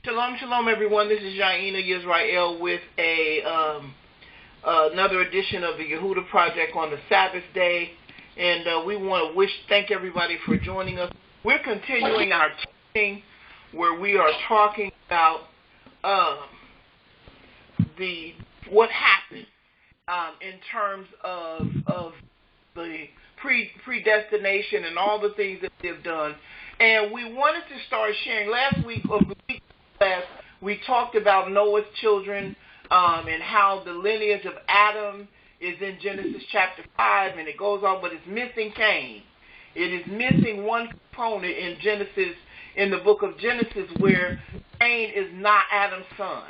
Shalom, shalom, everyone. This is Yehudah Israel with another edition of the Yehudah Project on the Sabbath day, and we want to thank everybody for joining us. We're continuing our teaching where we are talking about what happened in terms of the predestination and all the things that they've done. And we wanted to start sharing. Last week, we talked about Noah's children and how the lineage of Adam is in Genesis chapter 5, and it goes on, but it's missing Cain. It is missing one component in the book of Genesis, where Cain is not Adam's son.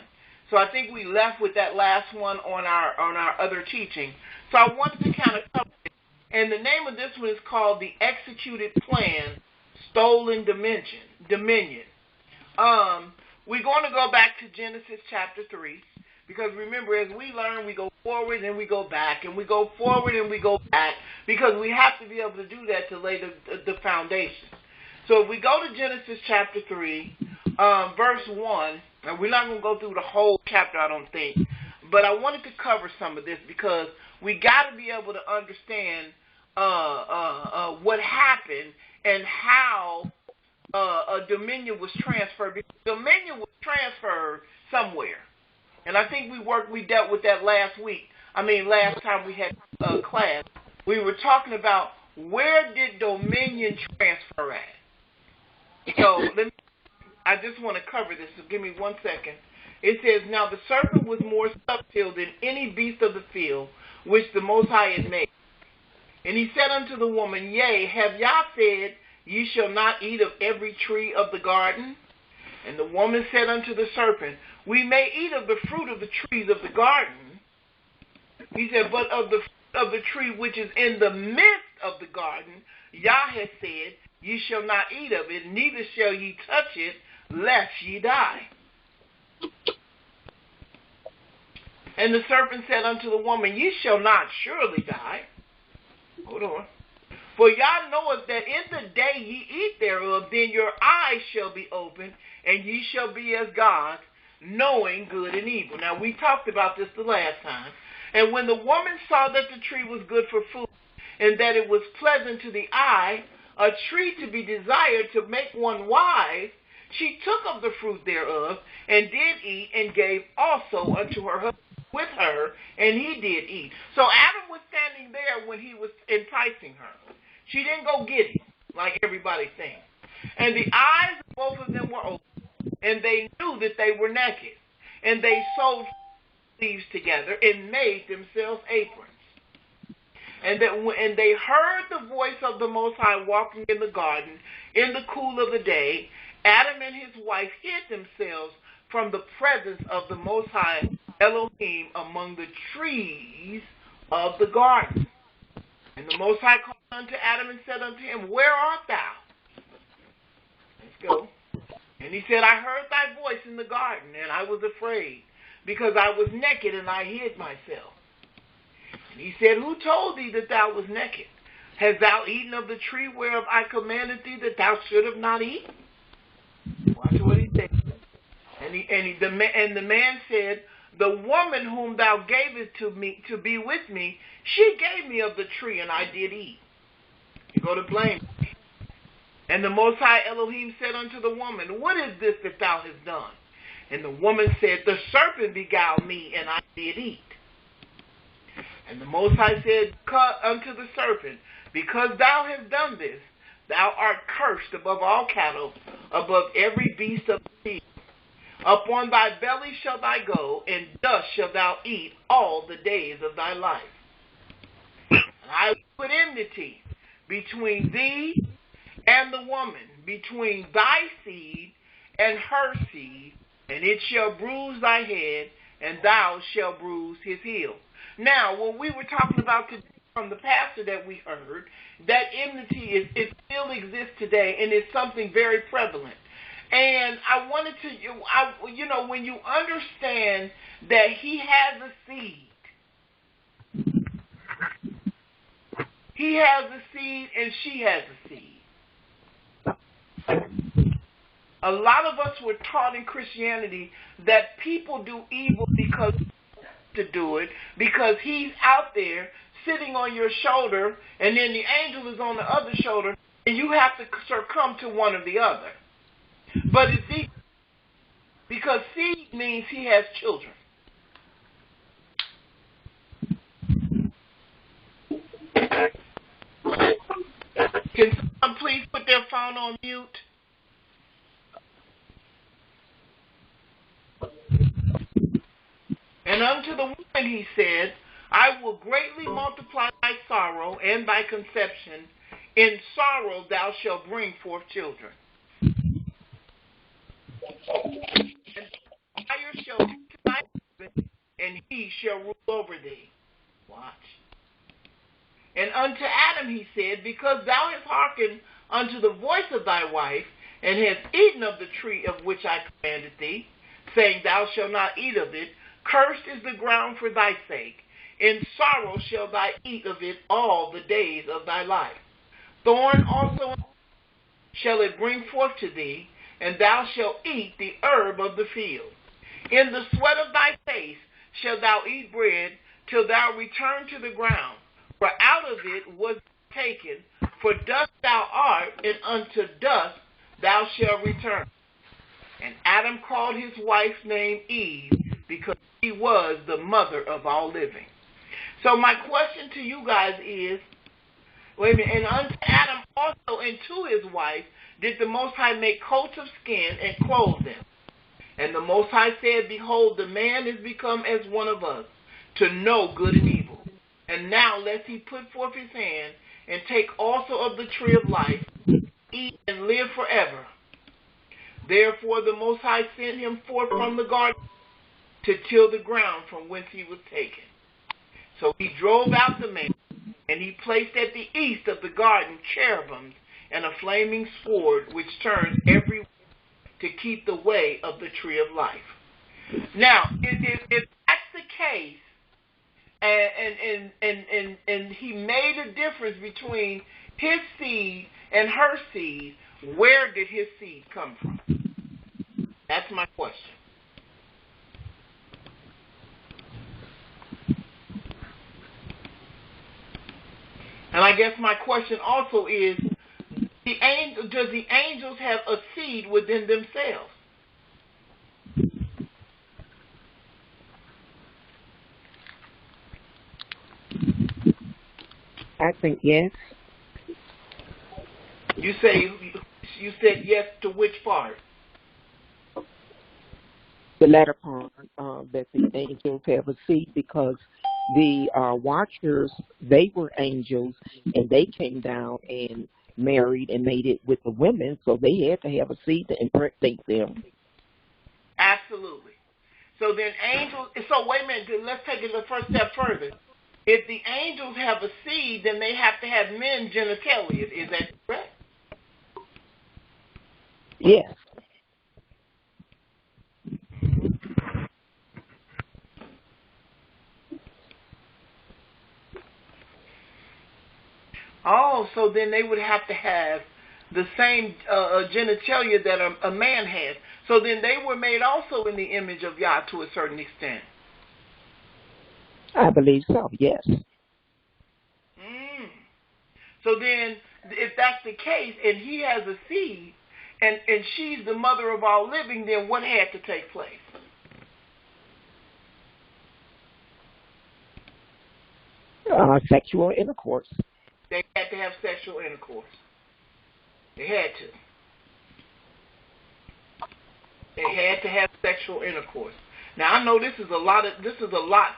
So I think we left with that last one on our other teaching. So I wanted to kind of cover it. And the name of this one is called The Executed Plan, Stolen Dominion. We're going to go back to Genesis chapter 3, because remember, as we learn, we go forward and we go back, and we go forward and we go back, because we have to be able to do that to lay the foundation. So if we go to Genesis chapter 3, verse 1, and we're not going to go through the whole chapter, I don't think, but I wanted to cover some of this because we got to be able to understand what happened and how a dominion was transferred. Because dominion was transferred somewhere, and I think we dealt with that last time we had class. We were talking about where did dominion transfer at. So I just want to cover this, so give me 1 second. It says, now the serpent was more subtle than any beast of the field which the Most High had made. And he said unto the woman, Yea, have Yah said, Ye shall not eat of every tree of the garden? And the woman said unto the serpent, We may eat of the fruit of the trees of the garden. He said, but of the tree which is in the midst of the garden, Yah has said, Ye shall not eat of it, neither shall ye touch it, lest ye die. And the serpent said unto the woman, Ye shall not surely die. Hold on. For Yah knoweth that in the day ye eat thereof, then your eyes shall be opened, and ye shall be as gods, knowing good and evil. Now, we talked about this the last time. And when the woman saw that the tree was good for food, and that it was pleasant to the eye, a tree to be desired to make one wise, she took of the fruit thereof, and did eat, and gave also unto her husband with her, and he did eat. So Adam was standing there when he was enticing her. She didn't go get him, like everybody thinks. And the eyes of both of them were open, and they knew that they were naked. And they sewed leaves together and made themselves aprons. And they heard the voice of the Most High walking in the garden in the cool of the day. Adam and his wife hid themselves from the presence of the Most High Elohim among the trees of the garden. And the Most High called unto Adam and said unto him, Where art thou? Let's go. And he said, I heard thy voice in the garden, and I was afraid, because I was naked and I hid myself. And he said, Who told thee that thou was naked? Hast thou eaten of the tree whereof I commanded thee that thou shouldst not eat? Watch what he said. And the man said, The woman whom thou gavest to me to be with me, she gave me of the tree, and I did eat. You go to blame. And the Most High Elohim said unto the woman, What is this that thou hast done? And the woman said, The serpent beguiled me, and I did eat. And the Most High said unto the serpent, Because thou hast done this, thou art cursed above all cattle, above every beast of the field. Upon thy belly shalt thou go, and dust shalt thou eat all the days of thy life. And I will put enmity between thee and the woman, between thy seed and her seed, and it shall bruise thy head, and thou shalt bruise his heel. Now, when we were talking about today from the pastor that we heard, that enmity it still exists today, and it's something very prevalent. And I wanted to, when you understand that he has a seed, he has a seed and she has a seed. A lot of us were taught in Christianity that people do evil because to do it, because he's out there sitting on your shoulder, and then the angel is on the other shoulder, and you have to succumb to one or the other. But it's equal, because seed means he has children. Can someone please put their phone on mute? And unto the woman he said, I will greatly multiply thy sorrow and thy conception. In sorrow thou shalt bring forth children. And fire shall be to thy husband, and he shall rule over thee. Watch. And unto Adam he said, because thou hast hearkened unto the voice of thy wife, and hast eaten of the tree of which I commanded thee, saying, thou shalt not eat of it, cursed is the ground for thy sake. In sorrow shalt thou eat of it all the days of thy life. Thorn also shall it bring forth to thee, and thou shalt eat the herb of the field. In the sweat of thy face shalt thou eat bread, till thou return to the ground. For out of it was taken, for dust thou art, and unto dust thou shalt return. And Adam called his wife's name Eve, because she was the mother of all living. So my question to you guys is, wait a minute, and unto Adam also and to his wife did the Most High make coats of skin and clothe them. And the Most High said, behold, the man is become as one of us, to know good and evil. And now lest he put forth his hand, and take also of the tree of life, eat and live forever. Therefore the Most High sent him forth from the garden, to till the ground from whence he was taken. So he drove out the man, and he placed at the east of the garden cherubims and a flaming sword, which turns every way to keep the way of the tree of life. Now, if that's the case, and he made a difference between his seed and her seed, where did his seed come from? That's my question. And I guess my question also is, does the angels have a seed within themselves? I think yes. You said yes to which part? The latter part, that the angels have a seed, because the watchers, they were angels, and they came down and married and made it with the women, so they had to have a seed to impregnate them. Absolutely. So then angels, so wait a minute, let's take it the first step further. If the angels have a seed, then they have to have men genitalia. Is that correct? Yes. Oh, so then they would have to have the same genitalia that a man has. So then they were made also in the image of Yah to a certain extent. I believe so, yes. So then, if that's the case, and he has a seed, and she's the mother of all living, then what had to take place? Sexual intercourse. They had to have sexual intercourse. They had to. They had to have sexual intercourse. Now I know this is a lot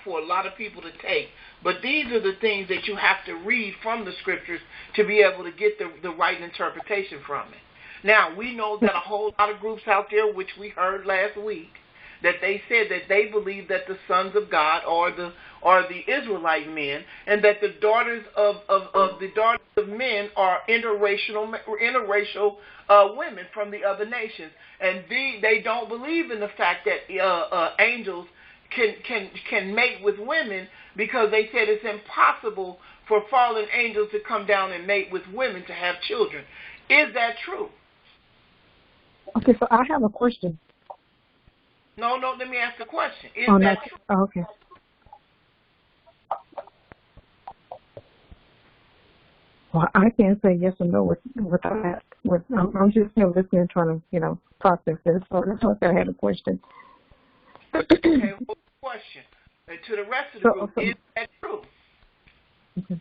for a lot of people to take, but these are the things that you have to read from the scriptures to be able to get the right interpretation from it. Now we know that a whole lot of groups out there, which we heard last week, that they said that they believe that the sons of God are the Israelite men, and that the daughters of men are interracial women from the other nations, and they don't believe in the fact that angels can mate with women, because they said it's impossible for fallen angels to come down and mate with women to have children. Is that true? Okay, so I have a question. No, let me ask the question. Is Oh, that that's, true? oh, okay. Well, I can't say yes or no with that. I'm just listening, trying to, process this. So that's why I had a question. Okay, what's the question? And to the rest of the group, is that true? Okay.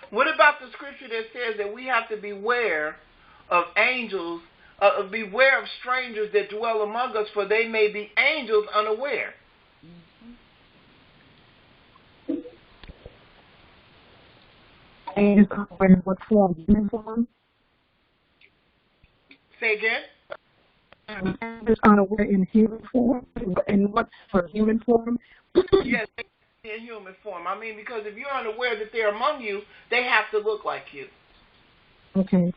What about the scripture that says that we have to beware of angels, beware of strangers that dwell among us, for they may be angels unaware? Angels unaware in what form? Human form? Say again? Angels unaware in human form? In what for human form? Yes, in human form. I mean, because if you're unaware that they're among you, they have to look like you. Okay.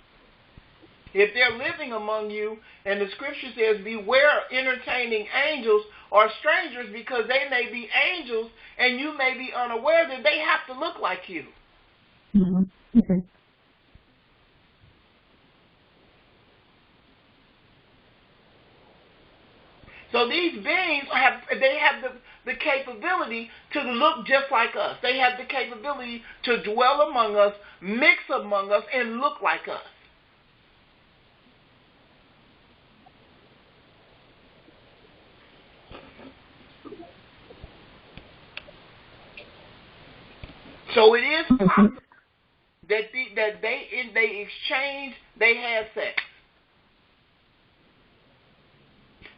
If they're living among you, and the scripture says, beware of entertaining angels or strangers, because they may be angels, and you may be unaware that they have to look like you. Mm-hmm. Okay. So these beings have the capability to look just like us. They have the capability to dwell among us, mix among us, and look like us. So it is possible that they exchange, they had sex.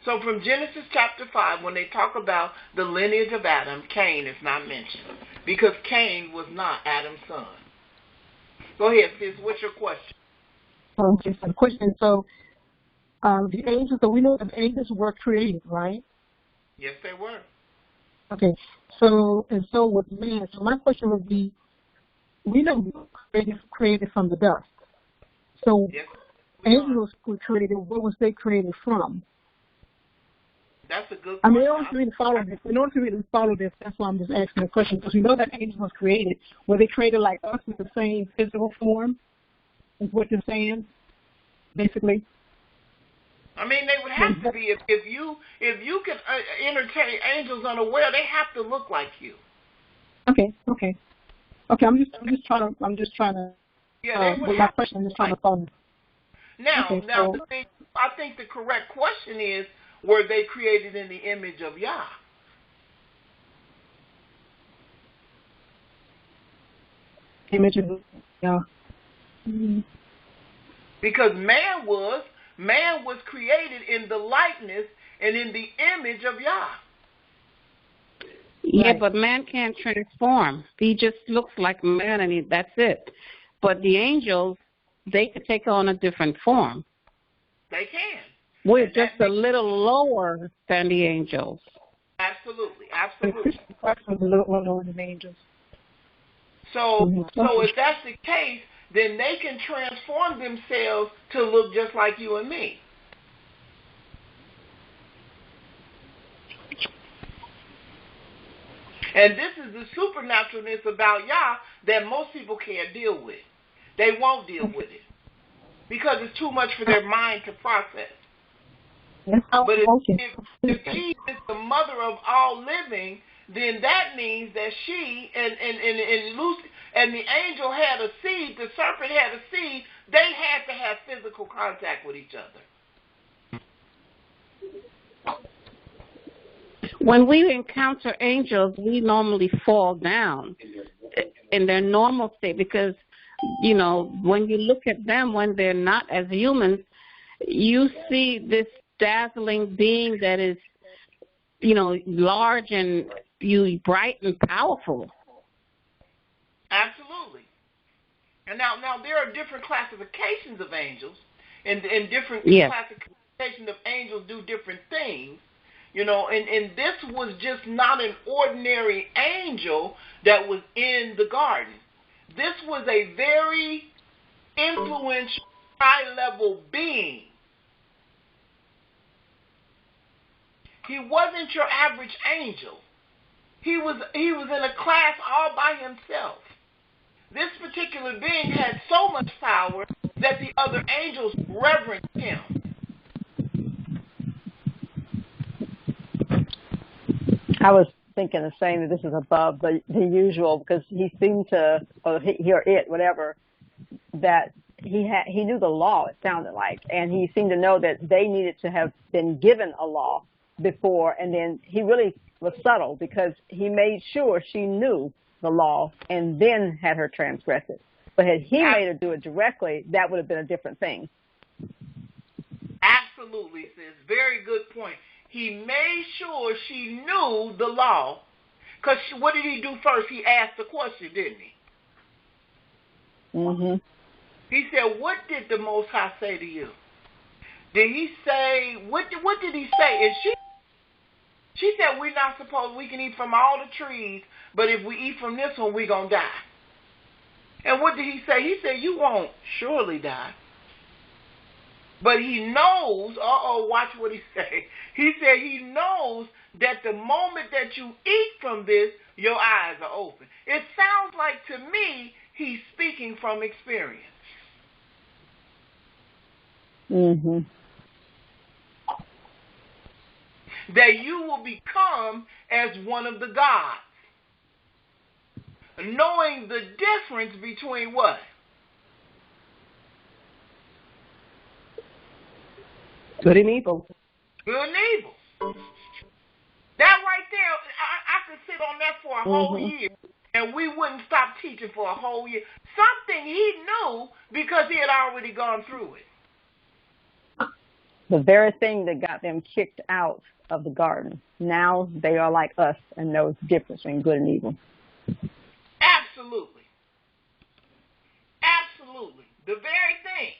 So from Genesis chapter 5, when they talk about the lineage of Adam, Cain is not mentioned, because Cain was not Adam's son. Go ahead, sis. What's your question? Okay, so the question, the angels, so we know that angels were created, right? Yes, they were. Okay, so with man. So my question would be, we know we were created from the dust. So yes, angels were created. What was they created from? That's a good question. I mean, in order for me to follow this, that's why I'm just asking the question, because we know that angels was created. Were they created like us with the same physical form? Is what you're saying, basically? I mean, they would have to be. If you can entertain angels unaware, they have to look like you. Okay. I'm just trying to. Yeah, they would with my question, I'm just trying to follow. Now, so, the thing, I think the correct question is, were they created in the image of Yah? Image of Yah. Mm-hmm. Because man was created in the likeness and in the image of Yah. Yeah, right. But man can't transform. He just looks like man, and that's it. But the angels, they could take on a different form. They can. We're just a little lower than the angels. Absolutely. A little lower than angels. So if that's the case, then they can transform themselves to look just like you and me. And this is the supernaturalness about Yah that most people can't deal with. They won't deal with it because it's too much for their mind to process. But if Eve is the mother of all living, then that means that she and Lucy and the angel had a seed, the serpent had a seed, they had to have physical contact with each other. When we encounter angels, we normally fall down in their normal state because, when you look at them when they're not as humans, you see this dazzling being that is, large and bright and powerful. Absolutely. And now there are different classifications of angels, and different classifications of angels do different things. And this was just not an ordinary angel that was in the garden. This was a very influential, high-level being. He wasn't your average angel. He was in a class all by himself. this particular being had so much power that the other angels reverenced him. I was thinking the same, that this is above the usual, because he seemed to, or he or it, whatever, that he knew the law, it sounded like, and he seemed to know that they needed to have been given a law before, and then he really was subtle because he made sure she knew the law and then had her transgress it. But had he made her do it directly, that would have been a different thing. Absolutely, sis. Very good point. He made sure she knew the law, because what did he do first? He asked the question, didn't he? Mm-hmm. He said, what did the Most High say to you? Did he say, what did he say? And she said, we're not supposed, we can eat from all the trees, but if we eat from this one, we're going to die. And what did he say? He said, you won't surely die. But he knows, watch what he said. He said he knows that the moment that you eat from this, your eyes are open. It sounds like to me he's speaking from experience. Mm-hmm. That you will become as one of the gods. Knowing the difference between what? Good and evil. Good and evil. That right there, I could sit on that for a whole year, and we wouldn't stop teaching for a whole year. Something he knew because he had already gone through it. The very thing that got them kicked out of the garden. Now they are like us and know the difference between good and evil. Absolutely. Absolutely. The very thing.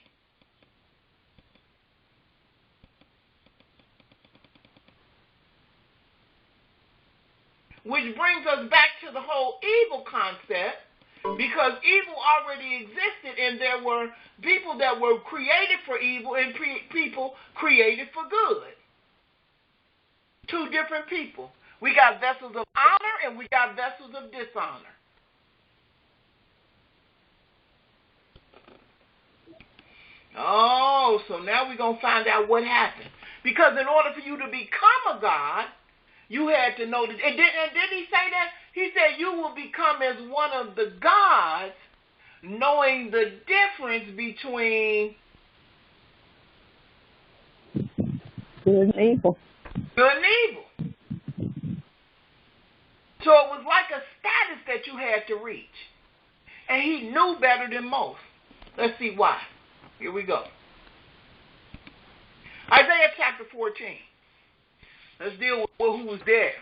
Which brings us back to the whole evil concept, because evil already existed, and there were people that were created for evil and people created for good. Two different people. We got vessels of honor and we got vessels of dishonor. Oh, so now we're going to find out what happened. Because in order for you to become a god, you had to know that. And didn't he say that? He said you will become as one of the gods, knowing the difference between good and evil. Good and evil. So it was like a status that you had to reach. And he knew better than most. Let's see why. Here we go. Isaiah chapter 14. Let's deal with who was there.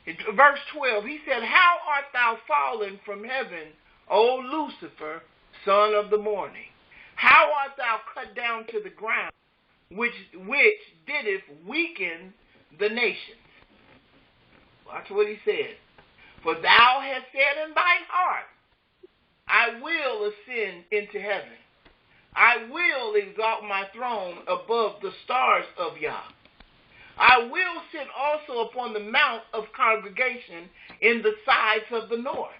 In verse 12, he said, how art thou fallen from heaven, O Lucifer, son of the morning? How art thou cut down to the ground, which didst weaken the nations? Watch what he said. For thou hast said in thine heart, I will ascend into heaven. I will exalt my throne above the stars of Yah. I will sit also upon the mount of congregation in the sides of the north.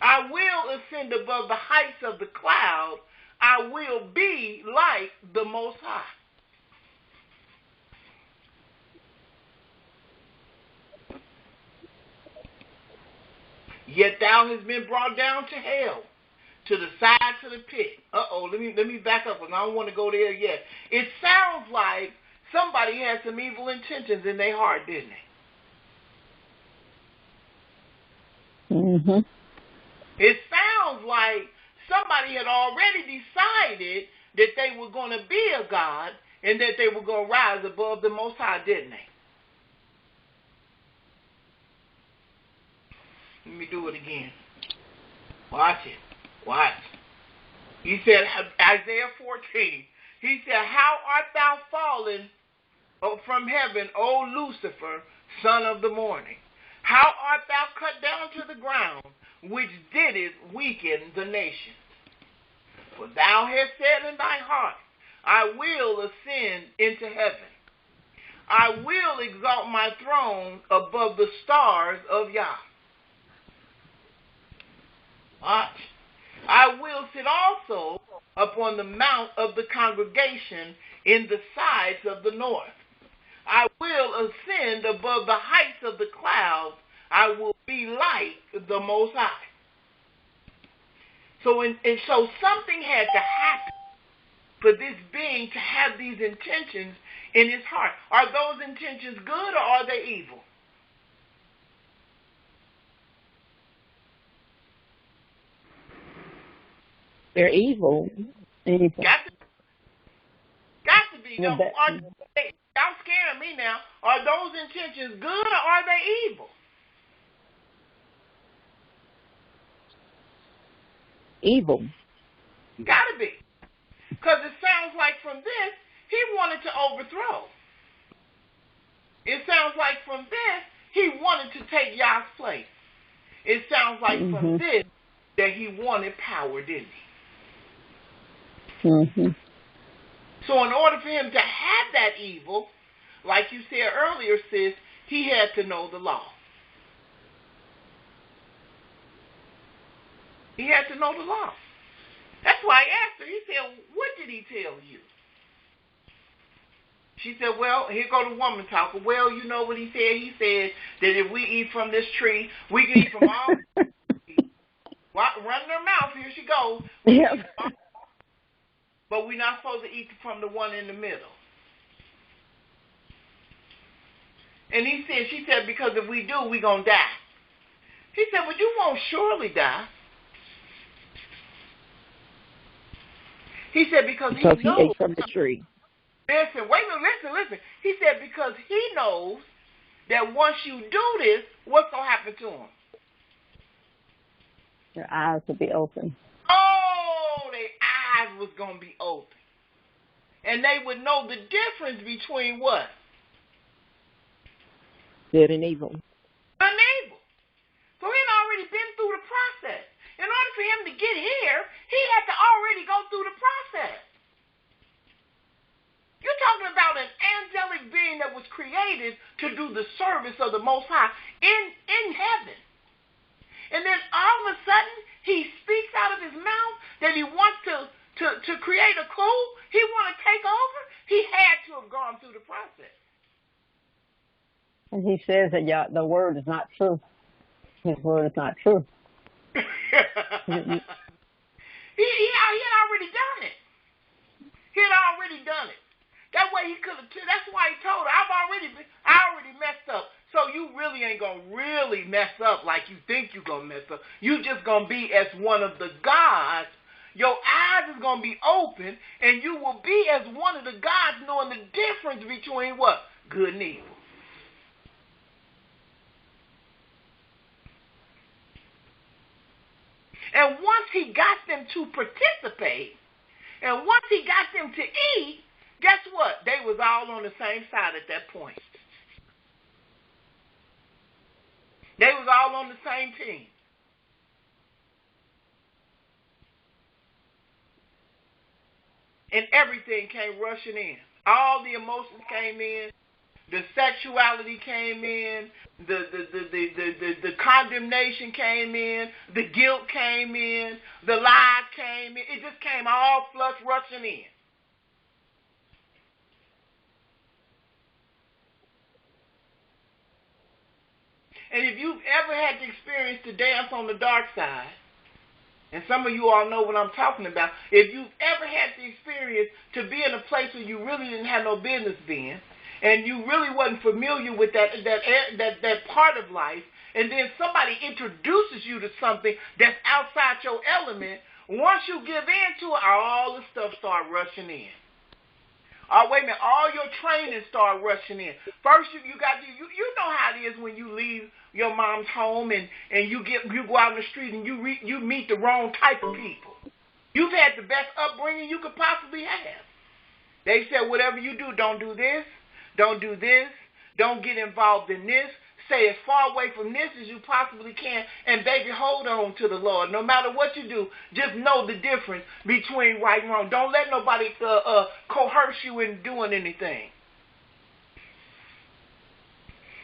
I will ascend above the heights of the cloud. I will be like the Most High. Yet thou hast been brought down to hell, to the sides of the pit. Let me back up, and I don't want to go there yet. It sounds like somebody had some evil intentions in their heart, didn't they? Mm-hmm. It sounds like somebody had already decided that they were going to be a god and that they were going to rise above the Most High, didn't they? Let me do it again. Watch it. Watch. He said, Isaiah 14, he said, how art thou fallen from heaven, O Lucifer, son of the morning? How art thou cut down to the ground, which didst weaken the nations? For thou hast said in thy heart, I will ascend into heaven. I will exalt my throne above the stars of Yah. Watch. I will sit also upon the mount of the congregation in the sides of the north. I will ascend above the heights of the clouds. I will be like the Most High. So something had to happen for this being to have these intentions in his heart. Are those intentions good or are they evil? They're evil. Evil. Got to be. Y'all scaring me now. Are those intentions good or are they evil? Evil. Got to be. Because it sounds like from this, he wanted to overthrow. It sounds like from this, he wanted to take Yah's place. It sounds like from this that he wanted power, didn't he? Mm-hmm. So in order for him to have that evil, like you said earlier, sis, he had to know the law. He had to know the law. That's why I asked her. He said, what did he tell you? She said, well, here go the woman talking. Well, you know what he said? He said that if we eat from this tree, we can eat from all trees. Running her mouth, here she goes. Yep. But we're not supposed to eat from the one in the middle. And she said, because if we do, we're going to die. He said, well, you won't surely die. He said, because he knows. He ate from the tree. Listen. He said, because he knows that once you do this, what's going to happen to him? Your eyes will be open. Oh, their eyes was going to be open. And they would know the difference between what? Good and evil. Good and evil. So he had already been through the process. In order for him to get here, he had to already go through the process. You're talking about an angelic being that was created to do the service of the Most High in heaven. And then all of a sudden, he speaks out of his mouth that he wants to create a coup. He want to take over. He had to have gone through the process. And he says that the word is not true. His word is not true. He had already done it. He had already done it. That way he could have. That's why he told her, I already messed up. So you really ain't gonna really mess up like you think you gonna mess up. You just gonna be as one of the gods. Your eyes is gonna be open, and you will be as one of the gods, knowing the difference between what? Good and evil. And once he got them to participate, and once he got them to eat, guess what? They was all on the same side at that point. They was all on the same team. And everything came rushing in. All the emotions came in. The sexuality came in. The condemnation came in. The guilt came in. The lies came in. It just came all flush rushing in. And if you've ever had the experience to dance on the dark side, and some of you all know what I'm talking about, if you've ever had the experience to be in a place where you really didn't have no business being, and you really wasn't familiar with that part of life, and then somebody introduces you to something that's outside your element, once you give in to it, all the stuff start rushing in. Oh, wait a minute, all your training start rushing in. First, you know how it is when you leave your mom's home and you go out in the street and you meet the wrong type of people. You've had the best upbringing you could possibly have. They said, whatever you do, don't do this, don't do this, don't get involved in this. Stay as far away from this as you possibly can, and baby, hold on to the Lord. No matter what you do, just know the difference between right and wrong. Don't let nobody coerce you in doing anything.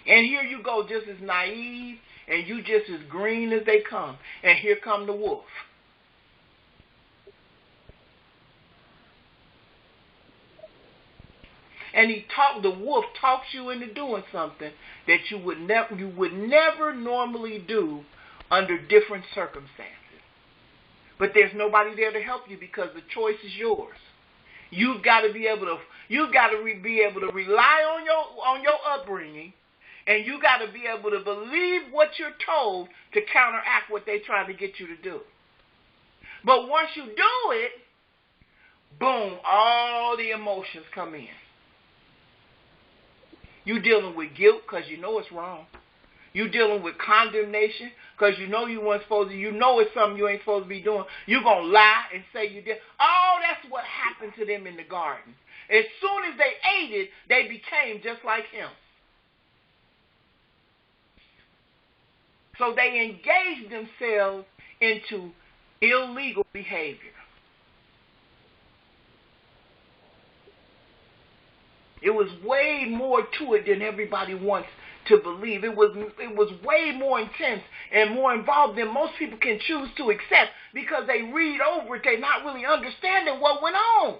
And here you go, just as naive and you just as green as they come, and here come the wolf. And the wolf talks you into doing something that you would never normally do under different circumstances. But there's nobody there to help you because the choice is yours. You've got to be able to rely on your upbringing, and you got to be able to believe what you're told to counteract what they try to get you to do. But once you do it, boom, all the emotions come in. You're dealing with guilt because you know it's wrong. You're dealing with condemnation because you know you weren't supposed to. You know it's something you ain't supposed to be doing. You're going to lie and say you did. Oh, that's what happened to them in the garden. As soon as they ate it, they became just like him. So they engaged themselves into illegal behavior. It was way more to it than everybody wants to believe. It was way more intense and more involved than most people can choose to accept because they read over it. They're not really understanding what went on.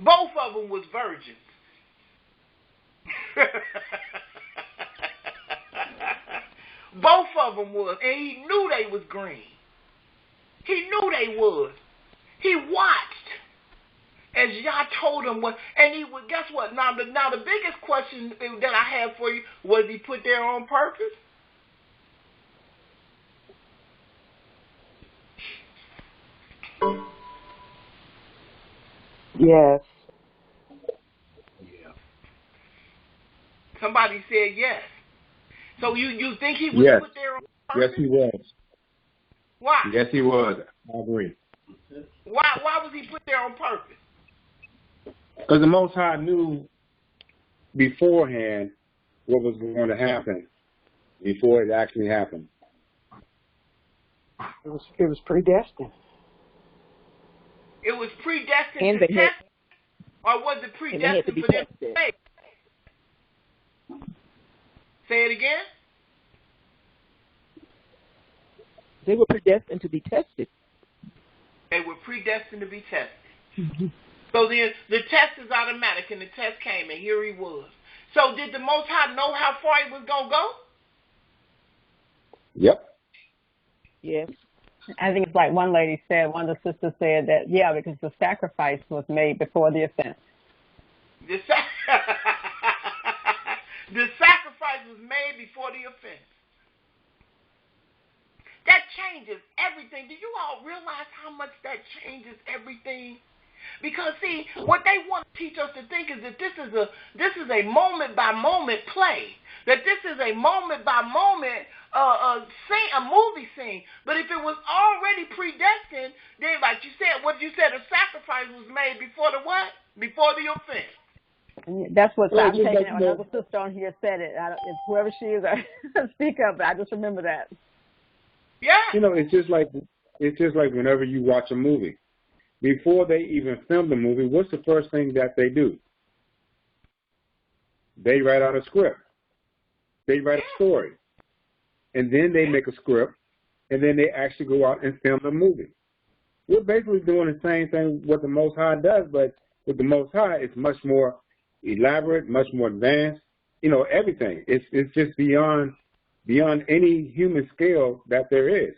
Both of them was virgins. Both of them was. And he knew they was green. He knew they was. He watched as Yah told him what. And he would, guess what? Now the biggest question that I have for you, was he put there on purpose? Yes. Yeah. Somebody said yes. So you think he was put there on purpose? Yes, he was. Why? Yes, he was. I agree. Why was he put there on purpose? Because the Most High knew beforehand what was going to happen before it actually happened. It was predestined. It was predestined to test, or was it predestined for them to fail? Say it again. They were predestined to be tested. They were predestined to be tested. Mm-hmm. So then the test is automatic, and the test came, and here he was. So did the Most High know how far he was going to go? Yep. Yes. I think it's like one lady said, one of the sisters said that, yeah, because the sacrifice was made before the offense. The sacrifice was made before the offense. That changes everything. Do you all realize how much that changes everything? Because, see, what they want to teach us to think is that this is a moment-by-moment play, that this is a moment-by-moment scene, a movie scene. But if it was already predestined, then, like you said, what you said, a sacrifice was made before the what? Before the offense. That's what I'm taking. Another sister on here said it. It's whoever she is, I speak up, but I just remember that. Yeah. You know, it's just like whenever you watch a movie. Before they even film the movie, what's the first thing that they do? They write out a script. They write a story. And then they make a script, and then they actually go out and film the movie. We're basically doing the same thing what the Most High does, but with the Most High, it's much more elaborate, much more advanced. You know, everything. It's just beyond any human scale that there is.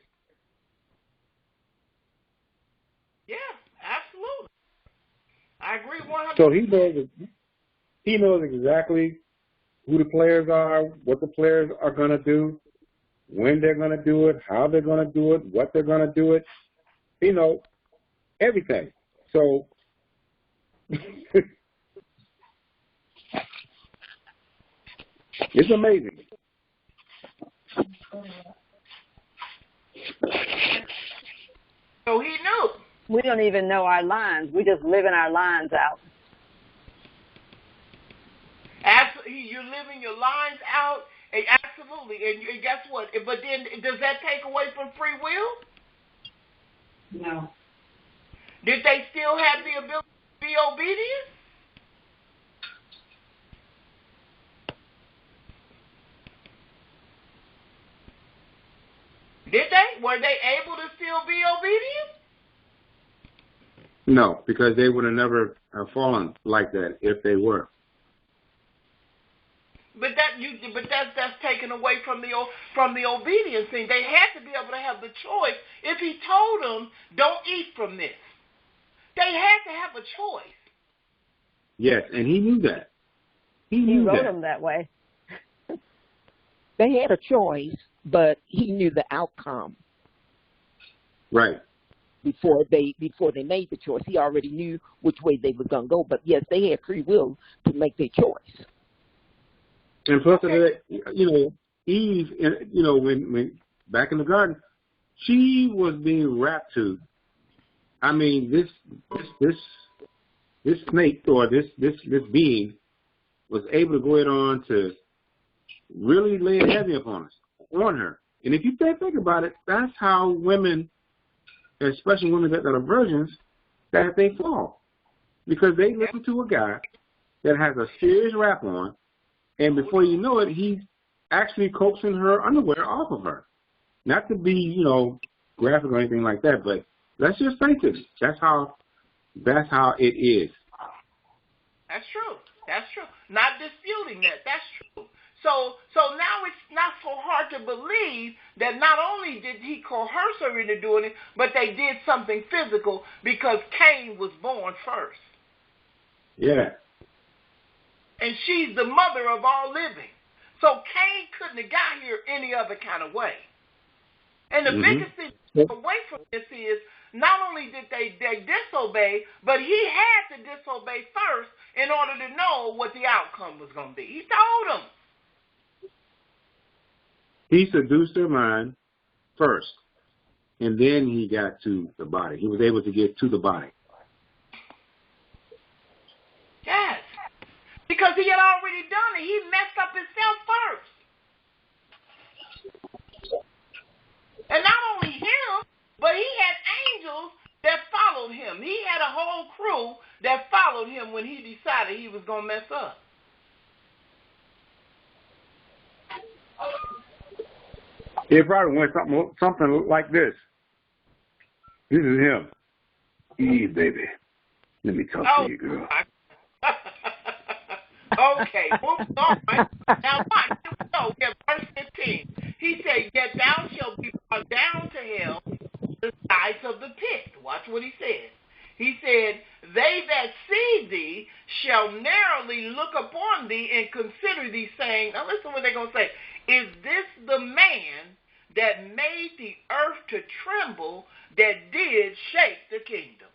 Yeah, absolutely. I agree 100%. So he knows exactly who the players are, what the players are going to do, when they're going to do it, how they're going to do it, what they're going to do it. You know, everything. So it's amazing. So he knew. We don't even know our lines. We just living our lines out. Absolutely, you're living your lines out. Absolutely, and guess what? But then, does that take away from free will? No. Did they still have the ability to be obedient? Did they? Were they able to still be obedient? No, because they would have never fallen like that if they were. But that's taken away from the obedience thing. They had to be able to have the choice. If he told them, "Don't eat from this," they had to have a choice. Yes, and he knew that. He wrote them that way. They had a choice, but he knew the outcome. Right. Before they made the choice, he already knew which way they were going to go. But yes, they had free will to make their choice. And plus, Eve, when back in the garden, she was being wrapped to. I mean, this snake or this being was able to go ahead on to really lay it heavy on her. And if you think about it, that's how women, especially women that are virgins, that they fall. Because they listen to a guy that has a serious rap on, and before you know it, he's actually coaxing her underwear off of her. Not to be, graphic or anything like that, but let's just face it. That's how it is. That's true. That's true. Not disputing that. That's true. So now it's not so hard to believe that not only did he coerce her into doing it, but they did something physical because Cain was born first. Yeah. And she's the mother of all living. So Cain couldn't have got here any other kind of way. And the biggest thing away from this is not only did they disobey, but he had to disobey first in order to know what the outcome was going to be. He told them. He seduced her mind first, and then he got to the body. He was able to get to the body. Yes. Because he had already done it. He messed up himself first. And not only him, but he had angels that followed him. He had a whole crew that followed him when he decided he was going to mess up. It probably went something like this. This is him. Eve, baby. Let me talk to you, girl. Okay, moving on. Now watch. So, verse 15. He said, "Yet thou shalt be brought down to hell, the sides of the pit." Watch what he said. He said, "They that see thee shall narrowly look upon thee and consider thee, saying," now listen what they're going to say, "Is this the man that made the earth to tremble, that did shake the kingdoms?"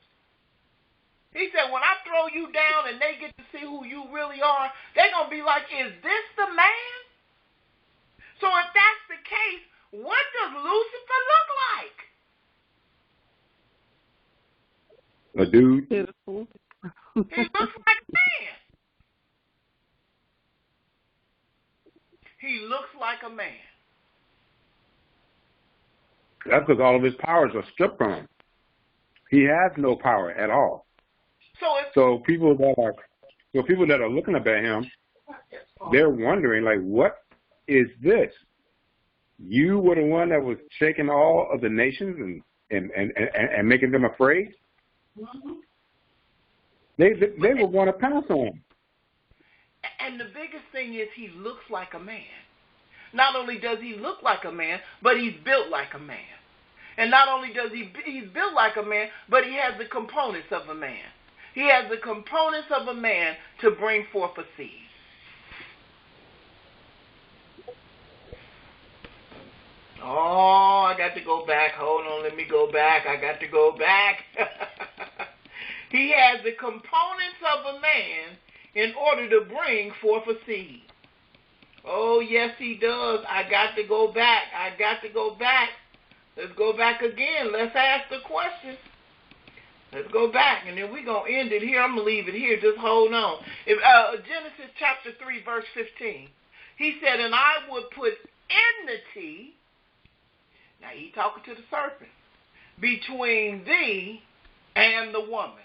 He said, when I throw you down and they get to see who you really are, they're going to be like, "Is this the man?" So if that's the case, what does Lucifer look like? A dude. Beautiful. He looks like a man. He looks like a man. That's because all of his powers are stripped from him. He has no power at all. So people that are looking up at him, they're wondering, like, what is this? You were the one that was shaking all of the nations and making them afraid? They would want to pounce on him. And the biggest thing is he looks like a man. Not only does he look like a man, but he's built like a man. And not only does he's built like a man, but he has the components of a man. He has the components of a man to bring forth a seed. Oh, I got to go back. Hold on, let me go back. I got to go back. He has the components of a man in order to bring forth a seed. Oh, yes, he does. I got to go back. Let's go back again. Let's ask the question. Let's go back, and then we're going to end it here. I'm going to leave it here. Just hold on. Genesis chapter 3, verse 15. He said, "And I would put enmity," now he's talking to the serpent, between thee and the woman.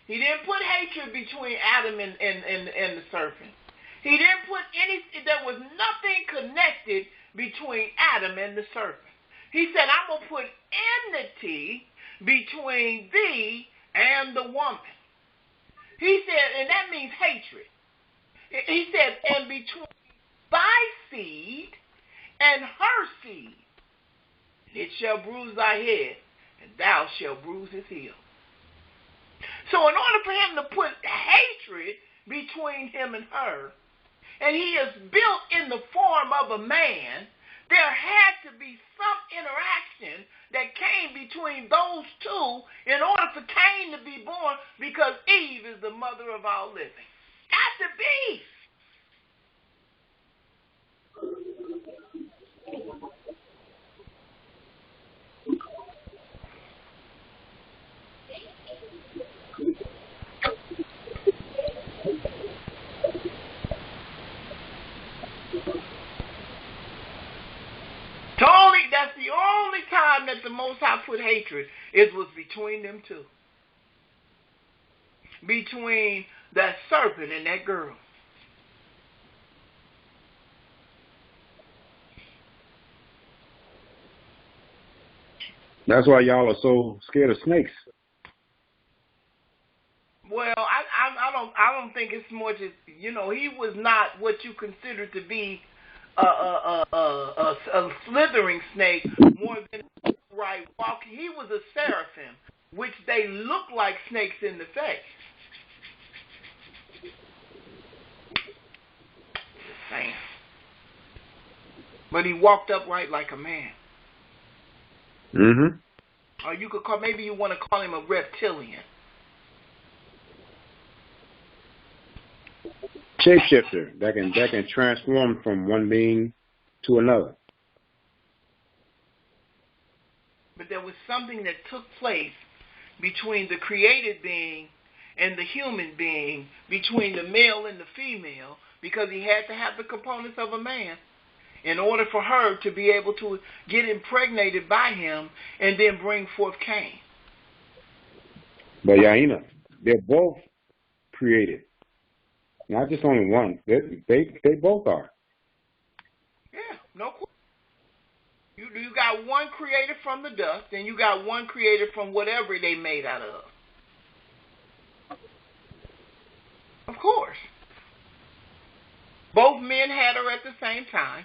He didn't put hatred between Adam and the serpent. He didn't put there was nothing connected between Adam and the serpent. He said, I'm going to put enmity between thee and the woman. He said, and that means hatred. He said, and between thy seed and her seed, it shall bruise thy head, and thou shalt bruise his heel. So in order for him to put hatred between him and her, and he is built in the form of a man, there had to be some interaction that came between those two in order for Cain to be born, because Eve is the mother of all living. Got to be. That's the only time that the Most High put hatred, was between them two. Between that serpent and that girl. That's why y'all are so scared of snakes. Well, I don't think it's much as, he was not what you consider to be a slithering snake, more than a right walking. He was a seraphim, which they look like snakes in the face. Just saying. But he walked upright like a man. Mm-hmm. Or you could call, maybe you want to call him a reptilian. Shapeshifter that can transform from one being to another. But there was something that took place between the created being and the human being, between the male and the female, because he had to have the components of a man in order for her to be able to get impregnated by him and then bring forth Cain. But Yaina, they're both created. Not just only one. They both are. Yeah, no question. You got one created from the dust, and you got one created from whatever they made out of. Of course. Both men had her at the same time,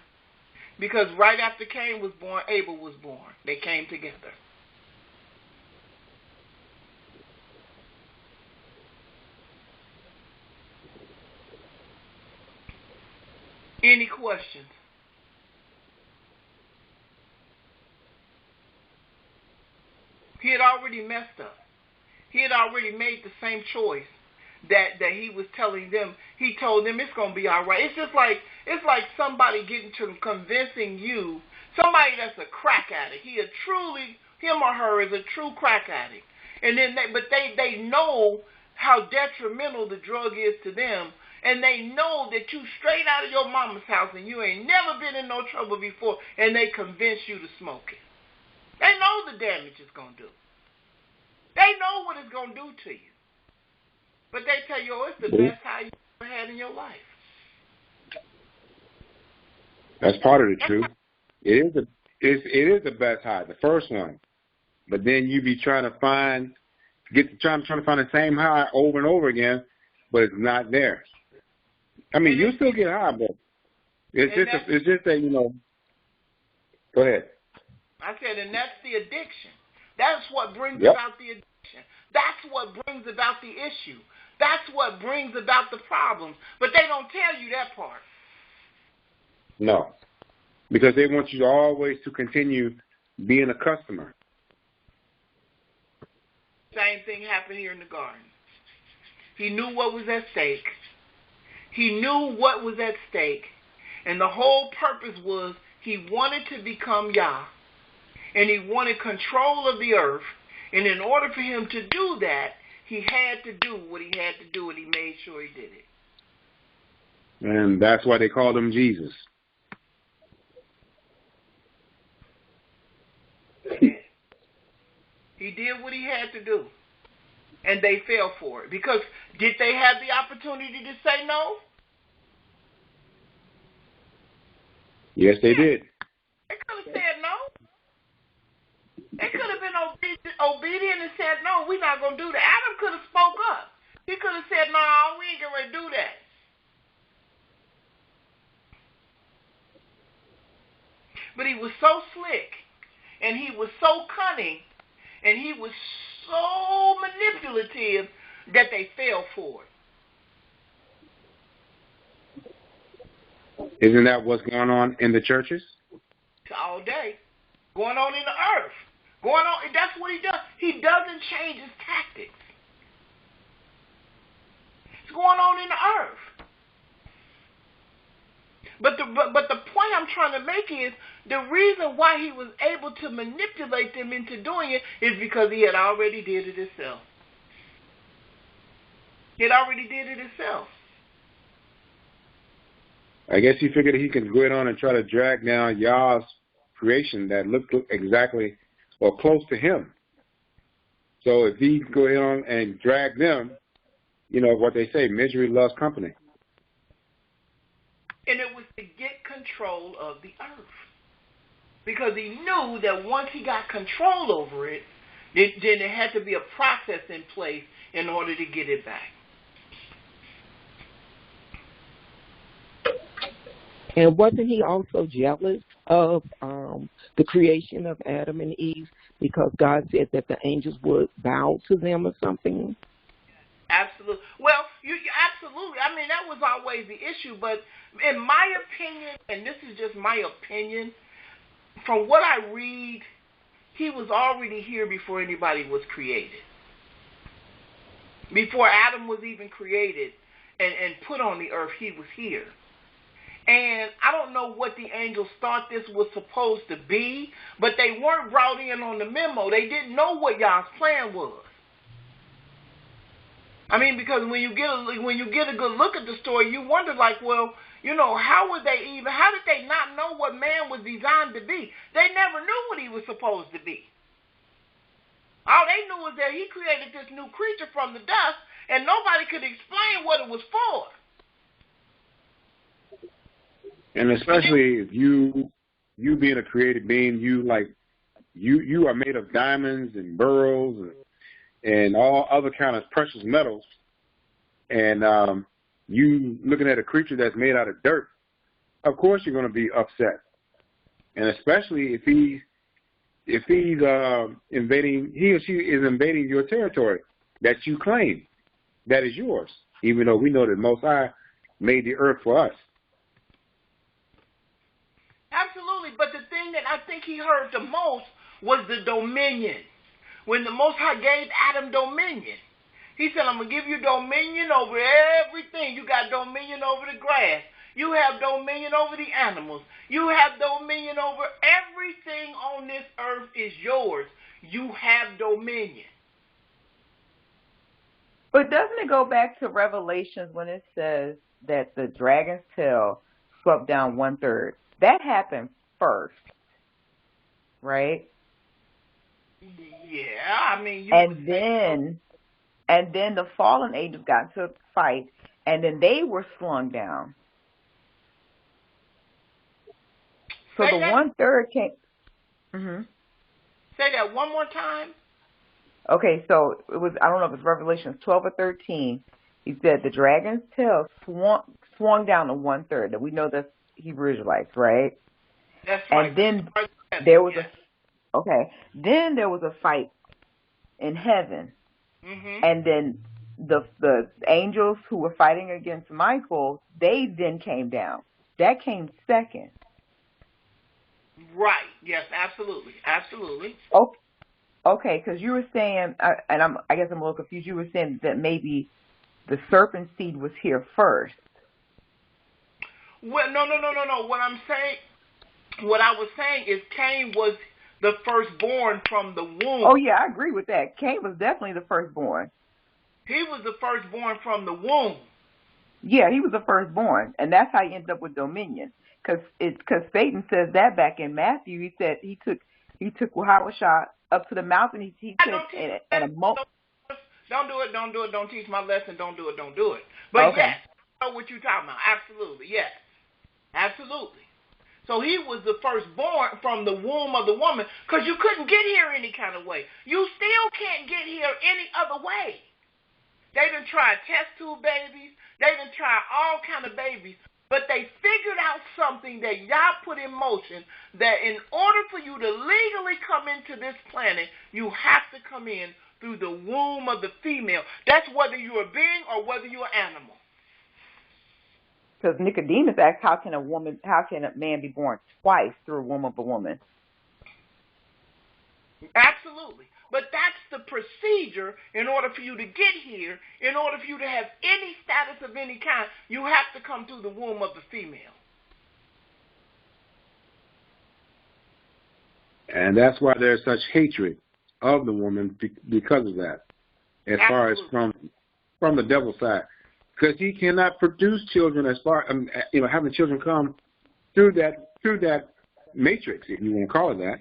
because right after Cain was born, Abel was born. They came together. Any questions? He had already messed up. He had already made the same choice that he was telling them. He told them it's going to be all right. It's like somebody getting to convincing you, somebody that's a crack addict. Him or her is a true crack addict. And then they know how detrimental the drug is to them. And they know that you straight out of your mama's house and you ain't never been in no trouble before, and they convince you to smoke it. They know the damage it's going to do. They know what it's going to do to you. But they tell you, it's the best high you ever had in your life. That's part of the truth. It is the best high, the first one. But then you be trying to find the same high over and over again, but it's not there. I mean, you still get high, but it's just that, Go ahead. I said, and that's the addiction. That's what brings about the addiction. That's what brings about the issue. That's what brings about the problems. But they don't tell you that part. No, because they want you always to continue being a customer. Same thing happened here in the garden. He knew what was at stake. He knew what was at stake. And the whole purpose was he wanted to become Yah. And he wanted control of the earth. And in order for him to do that, he had to do what he had to do, and he made sure he did it. And that's why they called him Jesus. did what he had to do. And they fell for it. Because did they have the opportunity to say no? Yes, they did. They could have said no. They could have been obedient and said, no, we're not going to do that. Adam could have spoke up. He could have said, no, we ain't going to do that. But he was so slick, and he was so cunning, and he was so manipulative that they fell for it. Isn't that what's going on in the churches? All day. Going on in the earth. Going on, that's what he does. He doesn't change his tactics. It's going on in the earth. But the point I'm trying to make is the reason why he was able to manipulate them into doing it is because he had already did it himself. He had already did it himself. I guess he figured he could go on and try to drag down Yah's creation that looked exactly or close to him. So if he could go on and drag them, you know what they say, misery loves company. And it was to get control of the earth. Because he knew that once he got control over it, then there had to be a process in place in order to get it back. And wasn't he also jealous of the creation of Adam and Eve because God said that the angels would bow to them or something? Absolutely. Well, absolutely. I mean, that was always the issue. But in my opinion, and this is just my opinion, from what I read, he was already here before anybody was created. Before Adam was even created and put on the earth, he was here. And I don't know what the angels thought this was supposed to be, but they weren't brought in on the memo. They didn't know what Yah's plan was. I mean, because when you get a good look at the story, you wonder, like, well, you know, how did they not know what man was designed to be? They never knew what he was supposed to be. All they knew was that he created this new creature from the dust, and nobody could explain what it was for. And especially if you being a created being, you are made of diamonds and beryls and all other kind of precious metals, and you looking at a creature that's made out of dirt, of course you're going to be upset. And especially if he or she is invading your territory that you claim that is yours, even though we know that Most High made the earth for us. Absolutely, but the thing that I think he heard the most was the dominion. When the Most High gave Adam dominion, he said, I'm going to give you dominion over everything. You got dominion over the grass. You have dominion over the animals. You have dominion over everything on this earth is yours. You have dominion. But doesn't it go back to Revelations when it says that the dragon's tail swept down 1/3? That happened first, right? Yeah, I mean, and then the fallen angels got into a fight, and then they were slung down. So the 1/3 came. Mm-hmm. Say that one more time. Okay, so it was, I don't know if it's Revelations 12 or 13. He said the dragon's tail swung down to 1/3. That we know that's Hebrew Israelites, right? That's right. And then there was then there was a fight in heaven. Mm-hmm. And then the angels who were fighting against Michael, they then came down. That came second. Right. Yes, absolutely. Absolutely. Okay, because you were saying, and I guess I'm a little confused, you were saying that maybe the serpent seed was here first. Well, no. What I was saying is Cain was the firstborn from the womb. Oh, yeah, I agree with that. Cain was definitely the firstborn. He was the firstborn from the womb. Yeah, he was the firstborn, and that's how he ended up with dominion. Because Satan says that back in Matthew. He said he took Yahushua up to the mouth, and he said at a moment. Don't do it. Don't teach my lesson. Don't do it. But okay. Yes, I know what you're talking about. Absolutely, yes, absolutely. So he was the firstborn from the womb of the woman, because you couldn't get here any kind of way. You still can't get here any other way. They done tried test tube babies. They done tried all kind of babies. But they figured out something that Yah put in motion, that in order for you to legally come into this planet, you have to come in through the womb of the female. That's whether you're a being or whether you're an animal. Because Nicodemus asked, how can a man be born twice through a womb of a woman? Absolutely. But that's the procedure in order for you to get here. In order for you to have any status of any kind, you have to come through the womb of the female. And that's why there's such hatred of the woman because of that, as Absolutely. far as from the devil's side. Because he cannot produce children as far, having children come through that matrix, if you want to call it that.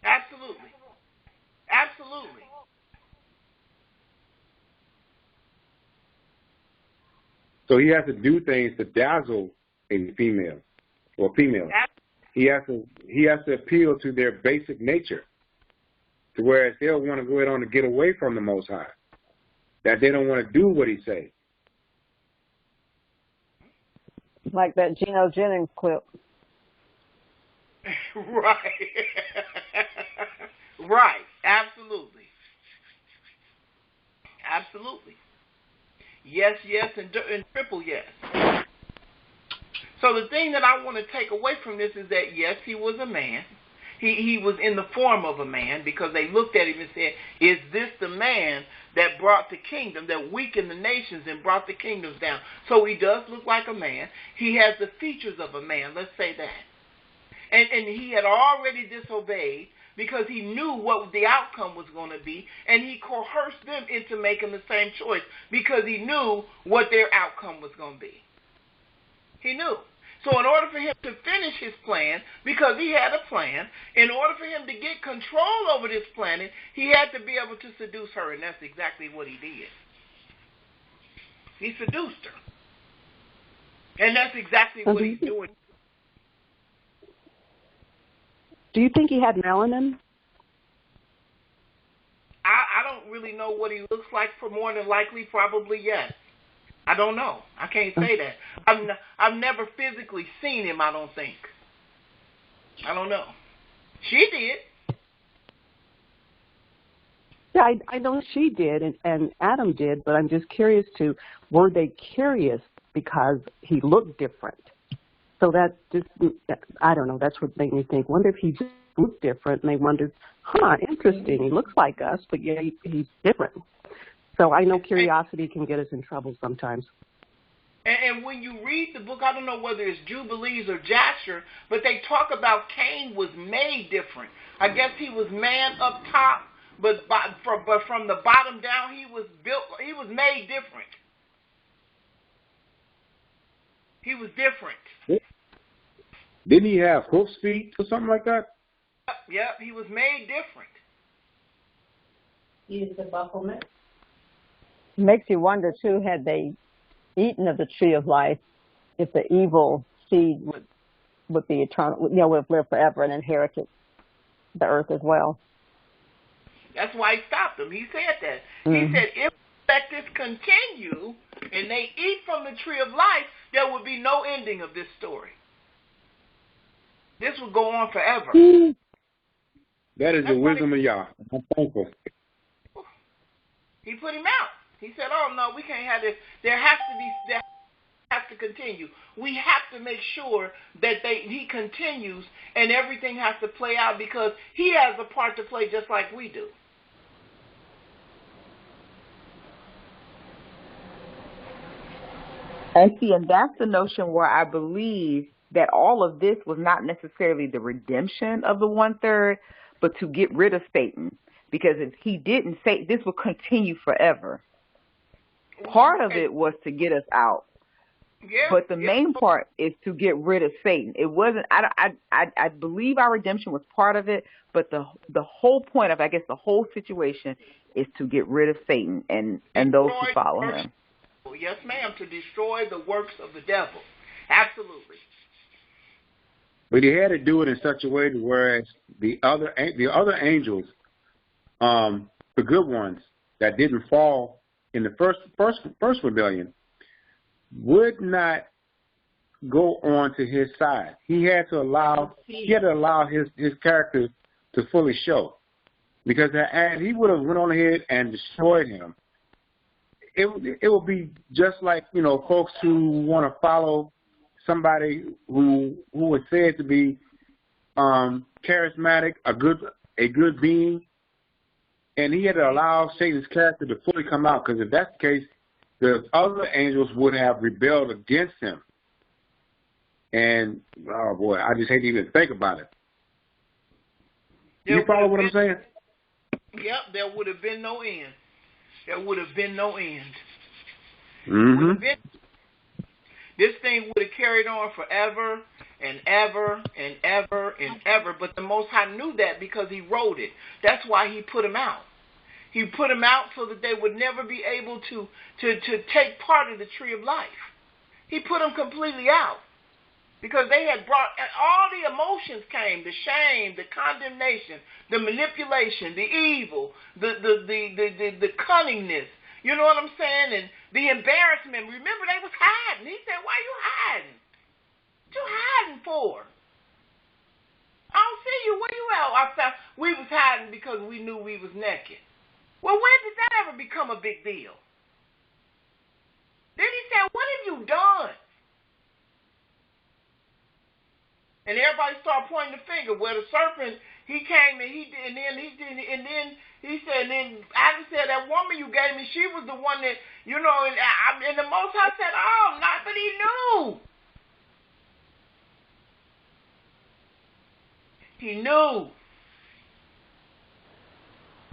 Absolutely. Absolutely. So he has to do things to dazzle a female or female. He has to appeal to their basic nature, to whereas they'll want to go on to get away from the Most High, that they don't want to do what he say. Like that Geno Jennings clip. Right. Right. Absolutely. Absolutely. Yes, and triple yes. So the thing that I want to take away from this is that, yes, he was a man. He was in the form of a man, because they looked at him and said, is this the man that brought the kingdom, that weakened the nations and brought the kingdoms down? So he does look like a man. He has the features of a man, let's say that. And he had already disobeyed, because he knew what the outcome was going to be, and he coerced them into making the same choice, because he knew what their outcome was going to be. He knew. So in order for him to finish his plan, because he had a plan, in order for him to get control over this planet, he had to be able to seduce her, and that's exactly what he did. He seduced her. And that's exactly what he's doing. Do you think he had melanin? I don't really know what he looks like. For more than likely, probably yes. I don't know. I can't say that. I've never physically seen him, I don't think. I don't know. She did. Yeah, I know she did, and Adam did, but I'm just curious were they curious because he looked different? So that just, I don't know, that's what made me think, wonder if he just looked different, and they wondered, interesting, he looks like us, but yeah, he's different. So I know curiosity can get us in trouble sometimes. And when you read the book, I don't know whether it's Jubilees or Jasher, but they talk about Cain was made different. I guess he was man up top, but from the bottom down, he was made different. He was different. Didn't he have hoof feet or something like that? Yep, he was made different. He is the Baphomet. Makes you wonder, too, had they eaten of the tree of life, if the evil seed would be eternal, would have lived forever and inherited the earth as well. That's why he stopped them. He said that. Mm-hmm. He said, if let this continue and they eat from the tree of life, there would be no ending of this story. This would go on forever. That is the wisdom of Yah. I'm thankful. He put him out. He said, oh, no, we can't have this. There has to continue. We have to make sure that he continues and everything has to play out, because he has a part to play just like we do. And see, and that's the notion where I believe that all of this was not necessarily the redemption of the 1/3, but to get rid of Satan. Because if he didn't, say this will continue forever. Part of it was to get us out. Yeah. But the main part is to get rid of Satan. It wasn't. I believe our redemption was part of it, but the whole point of, I guess, the whole situation is to get rid of Satan and those who follow him. Yes, ma'am. To destroy the works of the devil. Absolutely. But he had to do it in such a way to whereas the other angels, the good ones that didn't fall in the first rebellion, would not go on to his side. He had to allow his character to fully show, because as he would have went on ahead and destroyed him, it would be just like, you know, folks who want to follow somebody who was said to be charismatic, a good being, and he had to allow Satan's character to fully come out, because if that's the case, the other angels would have rebelled against him. And, oh boy, I just hate to even think about it. You follow what I'm saying? Yep, there would have been no end. There would have been no end. Mm-hmm. This thing would have carried on forever and ever and ever and ever. But the Most High knew that because he wrote it. That's why he put them out. He put them out so that they would never be able to take part of the tree of life. He put them completely out because they had brought all the emotions came, the shame, the condemnation, the manipulation, the evil, the cunningness. You know what I'm saying? And the embarrassment. Remember, they was hiding. He said, "Why you hiding? What you hiding for? I don't see you. Where you at?" We was hiding because we knew we was naked. Well, when did that ever become a big deal? Then he said, "What have you done?" And everybody started pointing the finger. Well, the serpent, he came and he did, and then he said, and then Adam said, "That woman you gave me, she was the one that, you know," and the Most High said, "Oh, not," but he knew. He knew.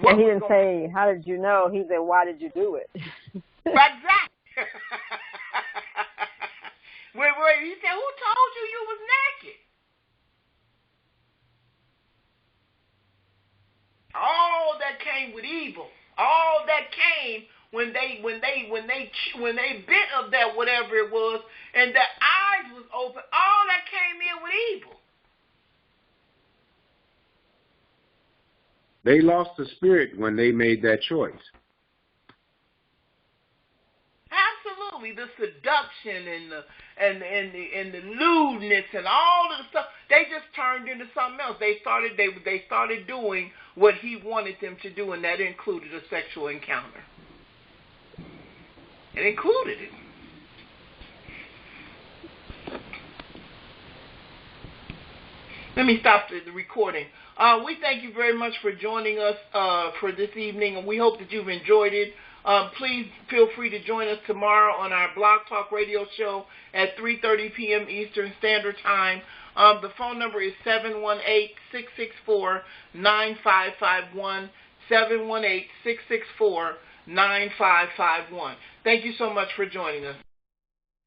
And he didn't say, "How did you know?" He said, "Why did you do it?" Exactly. Where he said, "Who told you was naked?" All that came with evil. All that came when they bit of that whatever it was, and their eyes was open. All that came in with evil. They lost the spirit when they made that choice. Absolutely, the seduction and the lewdness and all of the stuff, they just turned into something else. They started doing what he wanted them to do, and that included a sexual encounter. It included it. Let me stop the recording. We thank you very much for joining us for this evening, and we hope that you've enjoyed it. Please feel free to join us tomorrow on our Blog Talk Radio show at 3:30 p.m. Eastern Standard Time. The phone number is 718-664-9551, 718-664-9551. Thank you so much for joining us.